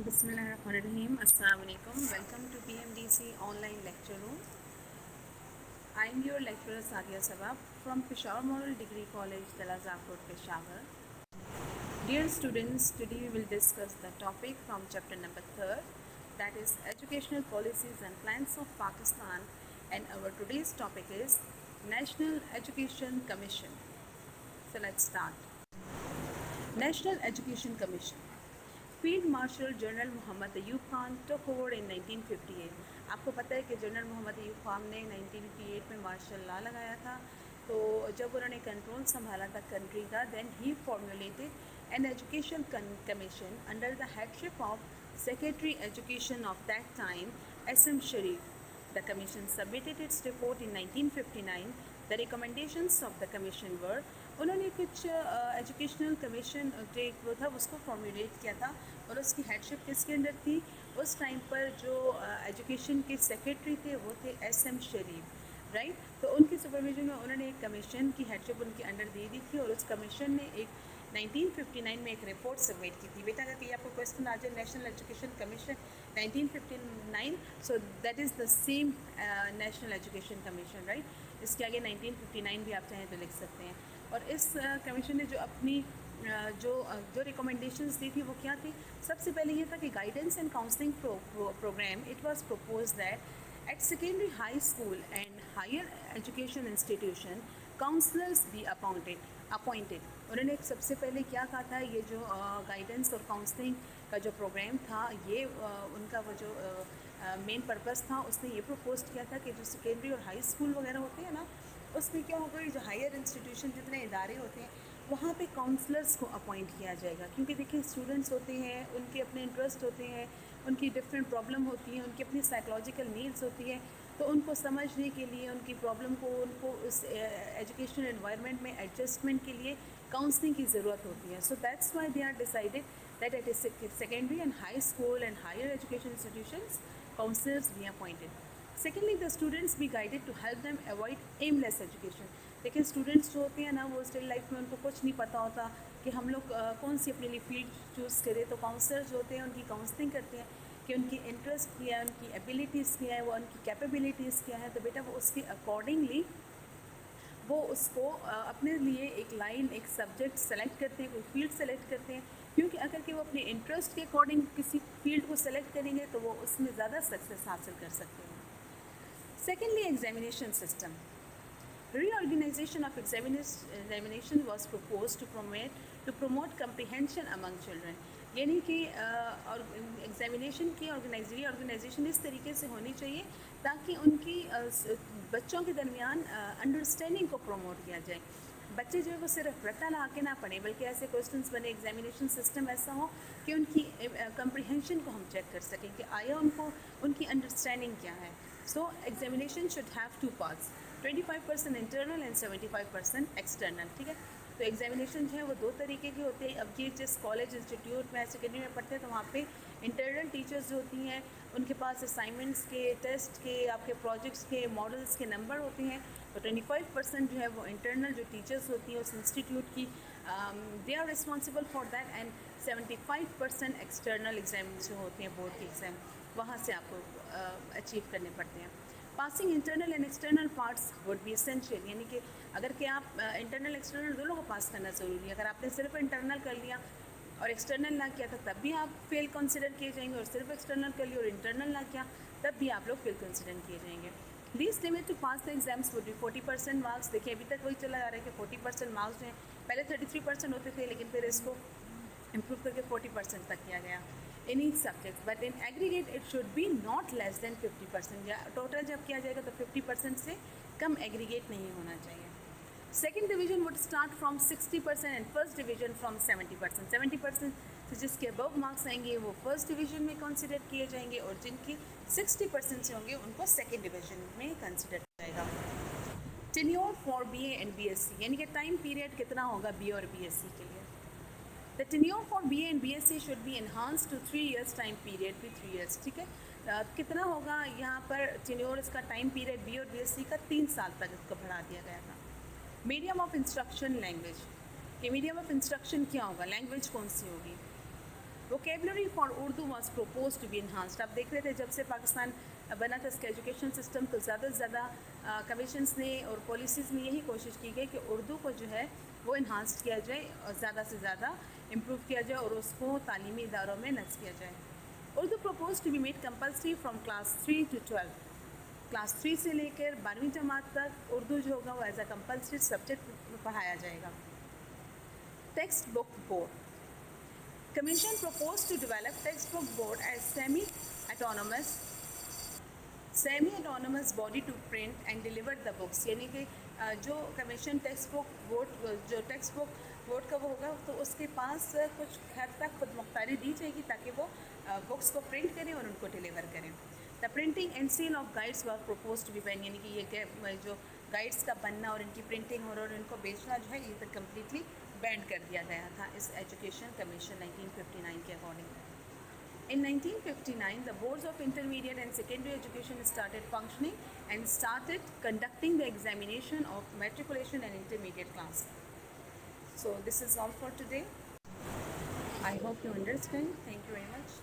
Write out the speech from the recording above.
Bismillahirrahmanirrahim. Assalamu alaikum. Welcome to PMDC online lecture room. I am your lecturer Sadia Sabab from Peshawar Model Degree College, Dalazakot, Peshawar. Dear students, today we will discuss the topic from chapter number 3, that is Educational Policies and Plans of Pakistan, and our today's topic is National Education Commission. So let's start. National Education Commission. Field Marshal General Muhammad Ayub Khan took over in 1958. आपको पता है कि general Mohammad Ayub Khan ने 1958 में martial law लगाया था. तो जब उन्होंने कंट्रोल संभाला था कंट्री का, then he formulated an education commission under the headship of secretary education of that time SM Sharif. The commission submitted its report in 1959. The recommendations of the commission were, उन्होंने कुछ educational commission जो एक वो था उसको formulate किया था और उसकी हेडशिप किसके अंडर थी. उस टाइम पर जो एजुकेशन के सेक्रेटरी थे वो थे SM शरीफ, राइट. तो उनकी सुपरविजन में उन्होंने एक कमीशन की हेडशिप उनके अंडर दे दी थी और उस कमीशन ने एक 1959 में एक रिपोर्ट सबमिट की थी. बेटा अगर कहीं आपको क्वेश्चन आ जाए national education commission 1959, so that is the same national education commission, right. इसके आगे 1959 भी आप चाहें तो लिख सकते हैं. और इस कमीशन ने जो अपनी जो रिकमेंडेशंस दी थी वो क्या थी. सबसे पहले ये था कि guidance and counselling programme, it was propose that at secondary high school and higher education institution counsellors be appointed. उन्होंने सबसे पहले क्या कहा था, ये जो गाइडेंस और काउंसलिंग का जो प्रोग्राम था ये उनका वो जो मेन पर्पस था उसने ये प्रपोज किया था कि जो सेकेंडरी और हाई स्कूल वगैरह होते हैं ना, उसमें क्या होगा, जो हायर इंस्टीट्यूशन जितने इदारे होते हैं वहाँ पे काउंसलर्स को अपॉइंट किया जाएगा. क्योंकि देखिए स्टूडेंट्स होते हैं, उनके अपने इंटरेस्ट होते हैं, उनकी डिफरेंट प्रॉब्लम होती हैं, उनकी अपनी साइकोलॉजिकल नीड्स होती है. तो उनको समझने के लिए, उनकी प्रॉब्लम को उनको उस एजुकेशनल एनवायरनमेंट में एडजस्टमेंट के लिए काउंसलिंग की ज़रूरत होती है. So that's why they are decided that at secondary and high school and higher education institutions counsellors be appointed. Secondly, the students be guided to help them avoid aimless education. लेकिन students जो होते हैं ना, वो still life में उनको कुछ नहीं पता होता कि हम लोग कौन सी अपने लिए फील्ड चूज़ करें. तो काउंसलर्स जो होते हैं उनकी काउंसलिंग करते हैं कि उनकी इंटरेस्ट क्या है, उनकी एबिलिटीज़ क्या है, वो उनकी कैपेबिलिटीज़ क्या है. तो बेटा वो उसके अकॉर्डिंगली वो उसको अपने लिए एक लाइन, एक सब्जेक्ट सेलेक्ट करते हैं, कोई फील्ड सेलेक्ट करते हैं. क्योंकि अगर कि वो अपने इंटरेस्ट के अकॉर्डिंग किसी फील्ड को सेलेक्ट करेंगे तो वो उसमें ज़्यादा सक्सेस हासिल कर सकते हैं. Secondly, examination system. Reorganization of examination was proposed to promote comprehension among children. यानी कि और एग्जामिनेशन की ऑर्गेनाइजेशन इस तरीके से होनी चाहिए ताकि उनकी बच्चों के दरमियान अंडरस्टैंडिंग को प्रमोट किया जाए. बच्चे जो है वो सिर्फ रट्टा ला के ना पढ़ें, बल्कि ऐसे क्वेश्चंस बने, एग्जामिनेशन सिस्टम ऐसा हो कि उनकी कंप्रीहेंशन को हम चेक कर सकें कि आया उनको उनकी अंडरस्टैंडिंग क्या है. So examination should have two parts, 25% internal and 75% external. ठीक है. तो एग्जामिनेशन जो है वो दो तरीके की होते हैं. अब ये जिस कॉलेज इंस्टीट्यूट में सेकेंडरी में पढ़ते हैं तो वहाँ पे इंटरनल टीचर्स जो होती हैं उनके पास असाइनमेंट्स के, टेस्ट के, आपके प्रोजेक्ट्स के, मॉडल्स के नंबर होते हैं. तो 25% जो है वो इंटरनल जो टीचर्स होती हैं उस इंस्टीट्यूट की, they are responsible for that. And 75% external exam जो होते हैं बोर्ड के एग्ज़ाम, वहाँ से आपको अचीव करने पड़ते हैं. Passing internal and external parts would be essential. यानी कि अगर कि आप इंटरनल एक्सटर्नल दोनों को पास करना ज़रूरी है. अगर आपने सिर्फ इंटरनल कर लिया और एक्सटर्नल ना किया था तब भी आप फेल कंसिडर किए जाएंगे, और सिर्फ एक्सटर्नल कर लिया और इंटरनल ना किया तब भी आप लोग फेल कंसिडर किए जाएंगे. Least limit to pass the exams would be 40% marks. देखिए अभी तक वही चला जा रहा है कि 40% मार्क्स जो हैं, पहले 33% होते थे लेकिन फिर इसको इम्प्रूव करके 40% तक किया गया in each subject, but in aggregate it should be not less than 50%. या टोटल जब किया जाएगा तो 50% से कम एग्रीगेट नहीं होना चाहिए. Second division would start from 60% and first division from 70%. 70% से जिसके अबव मार्क्स आएंगे वो फर्स्ट डिवीजन में कंसिडर किए जाएंगे और जिनकी 60% से होंगे उनको सेकेंड डिवीजन में कंसिडर किया जाएगा. Tenure for BA and BSc, यानी कि टाइम पीरियड कितना होगा BA और BSc के लिए. The tenure for BA and BSc should be enhanced to 3 years time period with 3 years. ठीक है. कितना होगा यहाँ पर tenure, इसका टाइम पीरियड BA और BSc का 3 साल तक इसको बढ़ा दिया गया था. मीडियम ऑफ इंस्ट्रक्शन लैंग्वेज, कि मीडियम ऑफ इंस्ट्रक्शन क्या होगा, लैंग्वेज कौन सी होगी. Vocabulary for Urdu was propose to be enhanced. آپ دیکھ رہے تھے جب سے پاکستان بنا تھا اس کا ایجوکیشن سسٹم تو زیادہ سے زیادہ کمیشنس نے اور پالیسیز میں یہی کوشش کی گئی کہ اردو کو جو ہے وہ انہانس کیا جائے اور زیادہ سے زیادہ امپروو کیا جائے اور اس کو تعلیمی اداروں میں نصب کیا جائے. Urdu propose to be made compulsory from class 3 to 12. Class 3 سے لے کر 12ویں جماعت تک اردو جو ہوگا وہ ایز اے کمپلسری سبجیکٹ پڑھایا جائے گا. Text book board. Commission proposed to develop textbook board as semi-autonomous body to print and deliver the books. یعنی کہ جو کمیشن ٹیکسٹ بک بورڈ جو ٹیکسٹ بک بورڈ کا وہ ہوگا تو اس کے پاس کچھ حد تک خود مختاری دی جائے گی تاکہ وہ بکس کو پرنٹ کریں اور ان کو ڈلیور کریں. The printing and sale of guides were proposed to be ban. یعنی کہ یہ جو گائیڈس کا بننا اور ان کی پرنٹنگ اور ان کو بیچنا جو ہے یہ تو کمپلیٹلی بینڈ کر دیا گیا تھا اس ایجوکیشن کمیشن 1959 کے according. In 1959, the boards of intermediate and secondary education started functioning and started conducting the examination of matriculation and intermediate class. So this is all for today. I hope you understand. Thank you very much.